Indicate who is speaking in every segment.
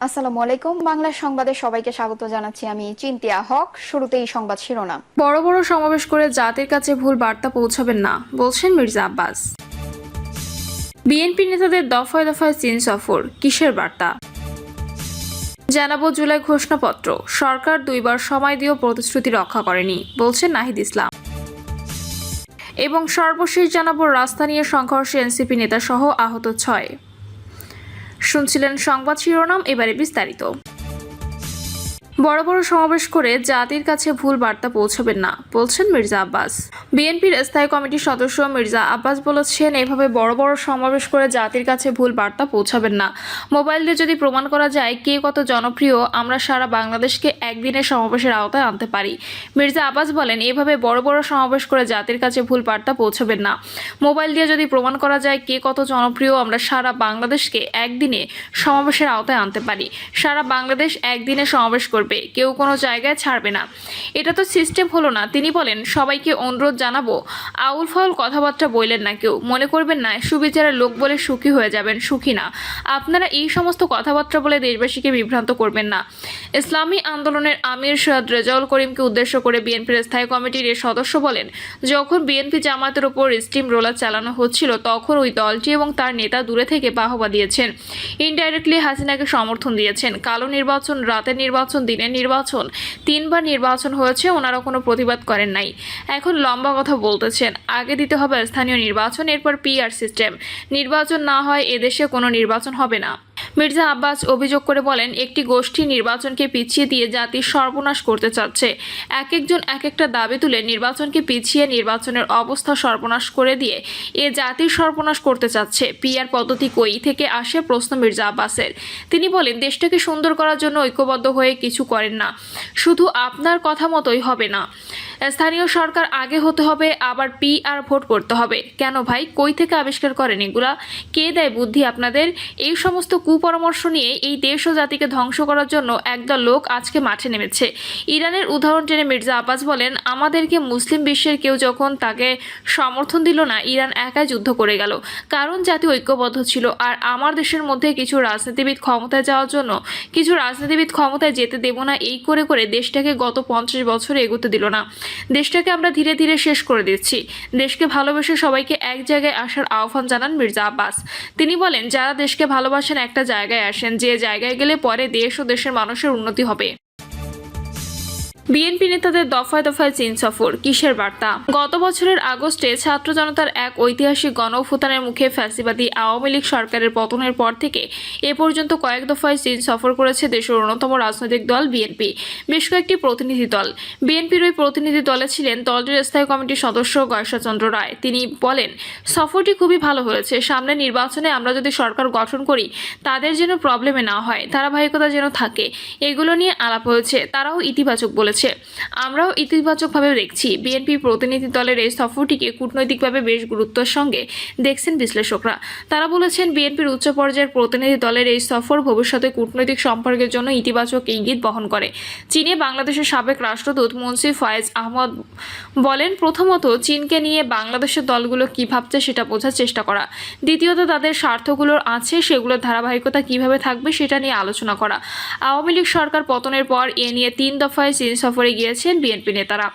Speaker 1: আসসালামু আলাইকুম। বাংলা সংবাদে সবাইকে স্বাগত জানাচ্ছি। আমি চিন্তিয়া হক। শুরুতেই সংবাদ শিরোনাম।
Speaker 2: বড় বড় সমাবেশ করে জাতির কাছে ভুল বার্তা পৌঁছাবেন না, বলছেন মির্জা আব্বাস। বিএনপি নেতাদের দফায় দফায় চীন সফর, কিসের বার্তা? জানাবো জুলাই ঘোষণাপত্র, সরকার 2বার সময় দিয়েও প্রতিশ্রুতি রক্ষা করেনি, বলছেন নাহিদ ইসলাম। এবং সর্বশেষ জানাবো রাস্তা নিয়ে সংঘর্ষে এনসিপি নেতা সহ আহত 6। শুনছিলেন সংবাদ শিরোনাম, এবারে বিস্তারিত। বড় বড় সমাবেশ করে জাতির কাছে ভুল বার্তা পৌঁছাবেন না, বলছেন মির্জা আব্বাস। বিএনপির স্থায়ী কমিটির সদস্য মির্জা আব্বাস বলেছেন, এভাবে বড় বড় সমাবেশ করে জাতির কাছে ভুল বার্তা পৌঁছাবেন না। মোবাইল দিয়ে যদি প্রমাণ করা যায় কে কত জনপ্রিয়, আমরা সারা বাংলাদেশকে একদিনের সমাবেশের আওতায় আনতে পারি। মির্জা আব্বাস বলেন, এভাবে বড় বড় সমাবেশ করে জাতির কাছে ভুল বার্তা পৌঁছাবেন না। মোবাইল দিয়ে যদি প্রমাণ করা যায় কে কত জনপ্রিয়, আমরা সারা বাংলাদেশকে একদিনে সমাবেশের আওতায় আনতে পারি। সারা বাংলাদেশ একদিনে সমাবেশ করবে, কেউ কোনো জায়গায় ছাড়বে না। এটা তো সিস্টেম হলো না। তিনি বলেন, সবাইকে অনুরোধ জানাবো, আউল ফাউল কথাবার্তা বললেন না, কেউ মনে করবেন না সুবিচারের লোক বলে সুখী হয়ে যাবেন, সুখী না। আপনারা এই সমস্ত কথাবার্তা বলে দেশবাসীকে বিভ্রান্ত করবেন না। ইসলামী আন্দোলনের আমির সৈয়দ রেজাউল করিমকে উদ্দেশ্য করে বিএনপির স্থায়ী কমিটির এ সদস্য বলেন, যখন বিএনপি জামাতের উপর স্টিম রোলার চালানো হচ্ছিল তখন ওই দলটি এবং তার নেতা দূরে থেকে বাহবা দিয়েছেন, ইনডাইরেক্টলি হাসিনাকে সমর্থন দিয়েছেন। কালো নির্বাচন, রাতের নির্বাচন, দিনের নির্বাচন, 3বার নির্বাচন হয়েছে, ওনারা কোনো প্রতিবাদ করেন নাই। এখন লম্বা কথা বলতেছেন। আগে দিতে হবে স্থানীয় নির্বাচন, এরপর পিআর সিস্টেম। নির্বাচন না হয় এদেশে কোনো নির্বাচন হবে না। মির্জা আব্বাস অভিযোগ করে বলেন, একটি গোষ্ঠী নির্বাচনকে পিছিয়ে দিয়ে জাতির সর্বনাশ করতে চাচ্ছে। এক একজন এক একটা দাবি তুলে নির্বাচনকে পিছিয়ে নির্বাচনের অবস্থা সর্বনাশ করে দিয়ে এ জাতির সর্বনাশ করতে চাচ্ছে। পিআর পদ্ধতি কই থেকে আসে, প্রশ্ন মির্জা আব্বাসের। তিনি বলেন, দেশটাকে সুন্দর করার জন্য ঐক্যবদ্ধ হয়ে কিছু করেন না, শুধু আপনার কথা মতোই হবে না। স্থানীয় সরকার আগে হতে হবে, আবার পিআর ভোট করতে হবে। কেন ভাই, কই থেকে আবিষ্কার করেন এগুলা? কে দেয় বুদ্ধি আপনাদের? এই সমস্ত কুপরামর্শ নিয়ে এই দেশ ও জাতিকে ধ্বংস করার জন্য একদল লোক আজকে মাঠে নেমেছে। ইরানের উদাহরণ টেনে মির্জা আব্বাস বলেন, আমাদেরকে মুসলিম বিশ্বের কেউ যখন তাকে সমর্থন দিল না, ইরান একাই যুদ্ধ করে গেল, কারণ জাতি ঐক্যবদ্ধ ছিল। আর আমার দেশের মধ্যে কিছু রাজনীতিবিদ ক্ষমতায় যাওয়ার জন্য কিছু রাজনীতিবিদ ক্ষমতায় যেতে দেব না, এই করে করে দেশটাকে গত 50 বছরে এগোতে দিল না। দেশটাকে আমরা ধীরে ধীরে শেষ করে দিচ্ছি। দেশকে ভালোবেসে সবাইকে এক জায়গায় আসার আহ্বান জানান মির্জা আব্বাস। তিনি বলেন, যারা দেশকে ভালোবাসেন একটা জায়গায় আসেন, যে জায়গায় গেলে পরে দেশ ও দেশের মানুষের উন্নতি হবে। বিএনপি নেতাদের দফায় দফায় চীন সফর, কিসের বার্তা? গত বছরের আগস্টে ছাত্র জনতার এক ঐতিহাসিক গণঅভ্যুত্থানের মুখে ফ্যাসিবাদী আওয়ামী লীগ সরকারের পতনের পর থেকে এ পর্যন্ত কয়েক দফায় চীন সফর করেছে দেশের অন্যতম রাজনৈতিক দল বিএনপি। বেশ কয়েকটি প্রতিনিধি দল। বিএনপির ওই প্রতিনিধি দলে ছিলেন দলটির স্থায়ী কমিটির সদস্য গয়েশ্বরচন্দ্র রায়। তিনি বলেন, সফরটি খুবই ভালো হয়েছে। সামনে নির্বাচনে আমরা যদি সরকার গঠন করি, তাদের যেন প্রবলেমে না হয়, ধারাবাহিকতা যেন থাকে, এগুলো নিয়ে আলাপ হয়েছে। তারাও ইতিবাচক বলেছে, আমরাও ইতিবাচকভাবে দেখছি। বিএনপি প্রতিনিধি দলের এই সফরটিকে কূটনৈতিকভাবে বেশ গুরুত্বের সঙ্গে দেখছেন বিশ্লেষকরা। তারা বলেছেন, বিএনপির উচ্চ পর্যায়ের প্রতিনিধি দলের এই সফর ভবিষ্যতে কূটনৈতিক সম্পর্কের জন্য ইতিবাচক ইঙ্গিত বহন করে। চীনে বাংলাদেশের সাবেক রাষ্ট্রদূত মুন্সি ফয়েজ আহমদ বলেন, প্রথমত চীনকে নিয়ে বাংলাদেশের দলগুলো কি ভাবছে সেটা বোঝার চেষ্টা করা। দ্বিতীয়ত তাদের স্বার্থগুলোর আছে, সেগুলোর ধারাবাহিকতা কিভাবে থাকবে সেটা নিয়ে আলোচনা করা। আওয়ামী লীগ সরকার পতনের পর এ নিয়ে 3 দফায় চীন সফরে গিয়েছেন বিএনপি নেতারা।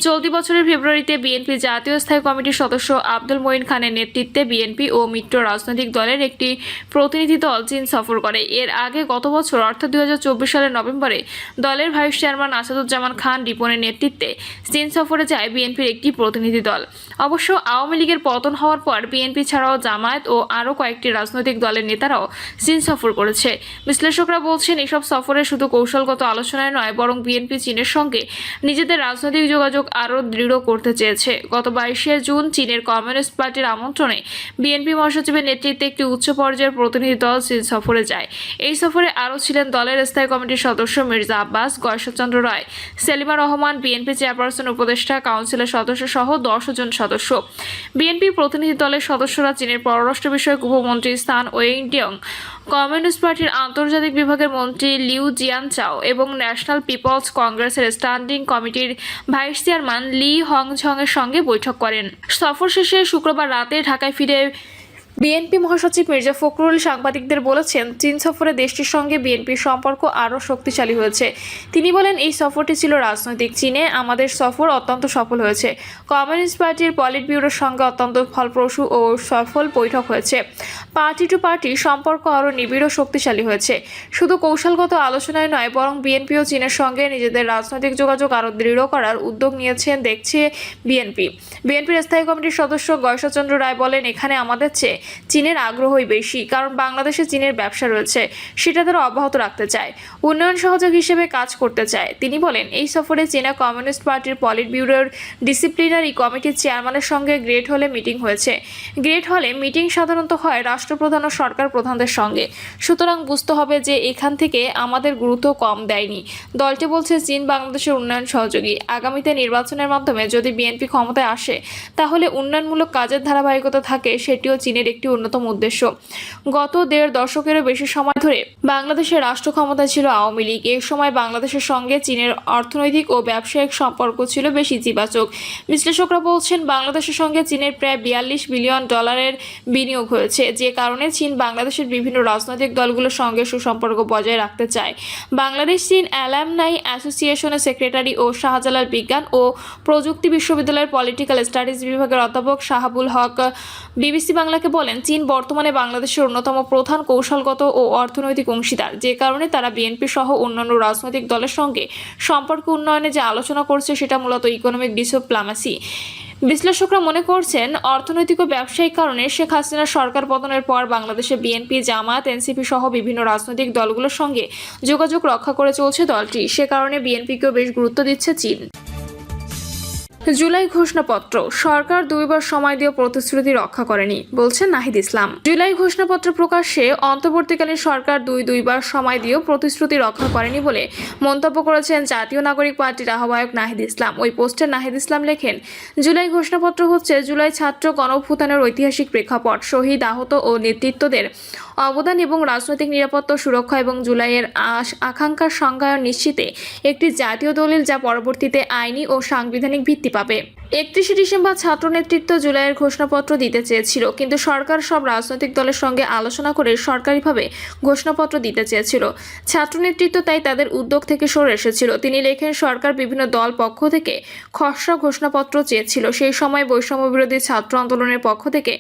Speaker 2: চলতি বছরের ফেব্রুয়ারিতে বিএনপি জাতীয় স্থায়ী কমিটির সদস্য আব্দুল মঈন খানের নেতৃত্বে বিএনপি ও মিত্র রাজনৈতিক দলের একটি প্রতিনিধি দল চীন সফর করে। এর আগে গত বছর অর্থাৎ 2024 সালের নভেম্বরে দলের ভাইস চেয়ারম্যান আসাদুজ্জামান খান রিপনের নেতৃত্বে চীন সফরে যায় বিএনপির একটি প্রতিনিধি দল। অবশ্য আওয়ামী লীগের পতন হওয়ার পর বিএনপি ছাড়াও জামায়াত ও আরও কয়েকটি রাজনৈতিক দলের নেতারাও চীন সফর করেছে। বিশ্লেষকরা বলছেন, এসব সফরে শুধু কৌশলগত আলোচনায় নয়, বরং বিএনপি চীনের সঙ্গে নিজেদের রাজনৈতিক যোগাযোগ আরও দৃঢ় করতে চেয়েছে। গত 22 জুন চীনের কমিউনিস্ট পার্টির আমন্ত্রণে বিএনপি মহাসচিবের নেতৃত্বে একটি উচ্চ পর্যায়ের প্রতিনিধি দল চীন সফরে যায়। এই সফরে আরও ছিলেন দলের স্থায়ী কমিটির সদস্য মির্জা আব্বাস, গয়েশ্বরচন্দ্র রায়, সেলিমা রহমান, বিএনপি চেয়ারপারসন উপদেষ্টা কাউন্সিলের সদস্য সহ 10 জন সদস্য। বিএনপি প্রতিনিধি দলের সদস্যরা চীনের পররাষ্ট্র বিষয়ক উপমন্ত্রী স্থান ওয়েইডিয়ং, কমিউনিস্ট পার্টির আন্তর্জাতিক বিভাগের মন্ত্রী লিউ জিয়ানচাও এবং ন্যাশনাল পিপলস কংগ্রেসের স্ট্যান্ডিং কমিটির ভাইস চেয়ারম্যান লি হংঝং এর সঙ্গে বৈঠক করেন। সফর শেষে শুক্রবার রাতে ঢাকায় ফিরে বিএনপি মহাসচিব মির্জা ফখরুল সাংবাদিকদের বলেছেন, চীন সফরে দেশটির সঙ্গে বিএনপির সম্পর্ক আরও শক্তিশালী হয়েছে। তিনি বলেন, এই সফরটি ছিল রাজনৈতিক। চীনে আমাদের সফর অত্যন্ত সফল হয়েছে। কমিউনিস্ট পার্টির পলিট ব্যুরোর সঙ্গে অত্যন্ত ফলপ্রসূ ও সফল বৈঠক হয়েছে। পার্টি টু পার্টি সম্পর্ক আরও নিবিড় ও শক্তিশালী হয়েছে। শুধু কৌশলগত আলোচনায় নয়, বরং বিএনপি ও চীনের সঙ্গে নিজেদের রাজনৈতিক যোগাযোগ আরও দৃঢ় করার উদ্যোগ নিয়েছেন দেখছে বিএনপির স্থায়ী কমিটির সদস্য গয়েশ্বরচন্দ্র রায় বলেন, এখানে আমাদের চেয়ে চীনের আগ্রহই বেশি, কারণ বাংলাদেশে চীনের ব্যবসা রয়েছে, সেটা তারা অব্যাহত রাখতে চায়, উন্নয়ন সহযোগ হিসেবে কাজ করতে চায়। তিনি বলেন, এই সফরে চীনা কমিউনিস্ট পার্টির পলিট ব্যুরোর ডিসিপ্লিনারি কমিটির চেয়ারম্যানের সঙ্গে গ্রেট হলে মিটিং হয়েছে। গ্রেট হলে মিটিং সাধারণত হয় রাষ্ট্রপ্রধান ও সরকার প্রধানদের সঙ্গে। সুতরাং বুঝতে হবে যে এখান থেকে আমাদের গুরুত্ব কম দেয়নি। দলটি বলছে, চীন বাংলাদেশের উন্নয়ন সহযোগী। আগামীতে নির্বাচনের মাধ্যমে যদি বিএনপি ক্ষমতায় আসে, তাহলে উন্নয়নমূলক কাজের ধারাবাহিকতা থাকে, সেটিও চীনের একটি অন্যতম উদ্দেশ্য। গত 1.5 দশকেরও বেশি সময় ধরে বাংলাদেশের রাষ্ট্র ক্ষমতায় ছিল আওয়ামী লীগ। এই সময় বাংলাদেশের সঙ্গে চীনের অর্থনৈতিক ও ব্যবসায়িক সম্পর্ক ছিল বেশ ইতিবাচক। বিশ্লেষকরা বলছেন, বাংলাদেশের সঙ্গে চীনের প্রায় $42 বিলিয়ন বিনিয়োগ হয়েছে, যে কারণে চীন বাংলাদেশের বিভিন্ন রাজনৈতিক দলগুলোর সঙ্গে সুসম্পর্ক বজায় রাখতে চায়। বাংলাদেশ চীন অ্যালামনাই অ্যাসোসিয়েশনের সেক্রেটারি ও শাহজালাল বিজ্ঞান ও প্রযুক্তি বিশ্ববিদ্যালয়ের পলিটিক্যাল স্টাডিজ বিভাগের অধ্যাপক শাহাবুল হক বিবিসি বাংলাকে বলেন, চীন বর্তমানে বাংলাদেশের অন্যতম প্রধান কৌশলগত ও অর্থনৈতিক অংশীদার, যে কারণে তারা বিএনপি সহ অন্যান্য রাজনৈতিক দলের সঙ্গে সম্পর্ক উন্নয়নে যে আলোচনা করছে, সেটা মূলত ইকোনমিক ডিপ্লোম্যাসি। বিশ্লেষকরা মনে করছেন, অর্থনৈতিক ও ব্যবসায়িক কারণে শেখ হাসিনার সরকার পতনের পর বাংলাদেশে বিএনপি, জামায়াত, এনসিপি সহ বিভিন্ন রাজনৈতিক দলগুলোর সঙ্গে যোগাযোগ রক্ষা করে চলছে দলটি। সে কারণে বিএনপিকেও বেশ গুরুত্ব দিচ্ছে চীন। জুলাই ঘোষণাপত্র, সরকার 2 বার সময় দিয়ে প্রতিশ্রুতি রক্ষা করেনি, বলছেন নাহিদ ইসলাম। জুলাই ঘোষণাপত্র প্রকাশ্যে অন্তর্বর্তীকালীন সরকার দুইবার সময় দিয়েও প্রতিশ্রুতি রক্ষা করেনি বলে মন্তব্য করেছেন জাতীয় নাগরিক পার্টির আহ্বায়ক নাহিদ ইসলাম। ওই পোস্টে নাহিদ ইসলাম লেখেন, জুলাই ঘোষণাপত্র হচ্ছে জুলাই ছাত্র গণঅভ্যুত্থানের ঐতিহাসিক প্রেক্ষাপট, শহীদ, আহত ও নেতৃত্বদের অবদান এবং রাজনৈতিক নিরাপত্তা সুরক্ষা এবং জুলাইয়ের আকাঙ্ক্ষার সংজ্ঞায়ন নিশ্চিতে একটি জাতীয় দলিল, যা পরবর্তীতে আইনি ও সাংবিধানিক ভিত্তি পাবে। 31শে ডিসেম্বর ছাত্র নেতৃত্ব জুলাইয়ের ঘোষণাপত্র দিতে চেয়েছিল, কিন্তু সরকার সব রাজনৈতিক দলের সঙ্গে আলোচনা করে সরকারিভাবে ঘোষণাপত্র দিতে চেয়েছিল। ছাত্র নেতৃত্ব তাই তাদের উদ্যোগ থেকে সরে এসেছিল। তিনি লেখেন, সরকার বিভিন্ন দল পক্ষ থেকে খসড়া ঘোষণাপত্র চেয়েছিল। সেই সময় বৈষম্য বিরোধী ছাত্র আন্দোলনের পক্ষ থেকে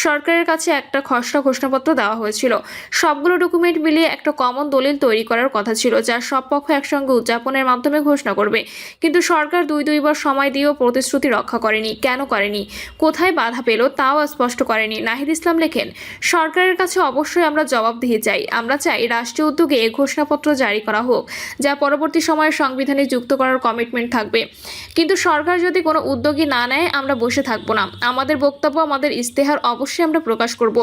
Speaker 2: সরকারের কাছে একটা খসড়া ঘোষণাপত্র দেওয়া হয়েছিল। সবগুলো ডকুমেন্ট মিলিয়ে একটা কমন দলিল তৈরি করার কথা ছিল, যা সব পক্ষ একসঙ্গে উদযাপনের মাধ্যমে ঘোষণা করবে। কিন্তু সরকার দুইবার সময় দিয়েও প্রতিশ্রুতি রক্ষা করেনি। কেন করেনি, কোথায় বাধা পেল, তাও স্পষ্ট করেনি। নাহিদ ইসলাম লেখেন, সরকারের কাছে অবশ্যই আমরা জবাবদিহি চাই। আমরা চাই রাষ্ট্রীয় উদ্যোগে ঘোষণাপত্র জারি করা হোক, যা পরবর্তী সময়ে সংবিধানে যুক্ত করার কমিটমেন্ট থাকবে। কিন্তু সরকার যদি কোনো উদ্যোগই না নেয়, আমরা বসে থাকবো না। আমাদের বক্তব্য, আমাদের ইস্তেহার অবশ্যই আমরা প্রকাশ করব।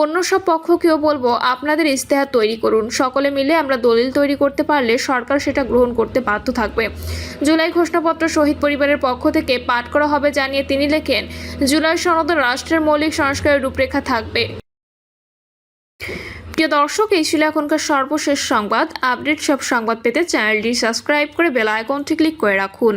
Speaker 2: অন্য সব পক্ষকেও বলবো, আপনাদের ইস্তেহার তৈরি করুন। সকলে মিলে আমরা দলিল তৈরি করতে পারলে সরকার সেটা গ্রহণ করতে বাধ্য থাকবে। জুলাই ঘোষণাপত্র শহীদ পরিবারের পক্ষ থেকে পাঠ করা হবে জানিয়ে তিনি লেখেন, জুলাই সনদে রাষ্ট্রের মৌলিক সংস্কারের রূপরেখা থাকবে। প্রিয় দর্শক, এই ছিল এখনকার সর্বশেষ সংবাদ। আপডেট সব সংবাদ পেতে চ্যানেলটি সাবস্ক্রাইব করে বেল আইকনটি ক্লিক করে রাখুন।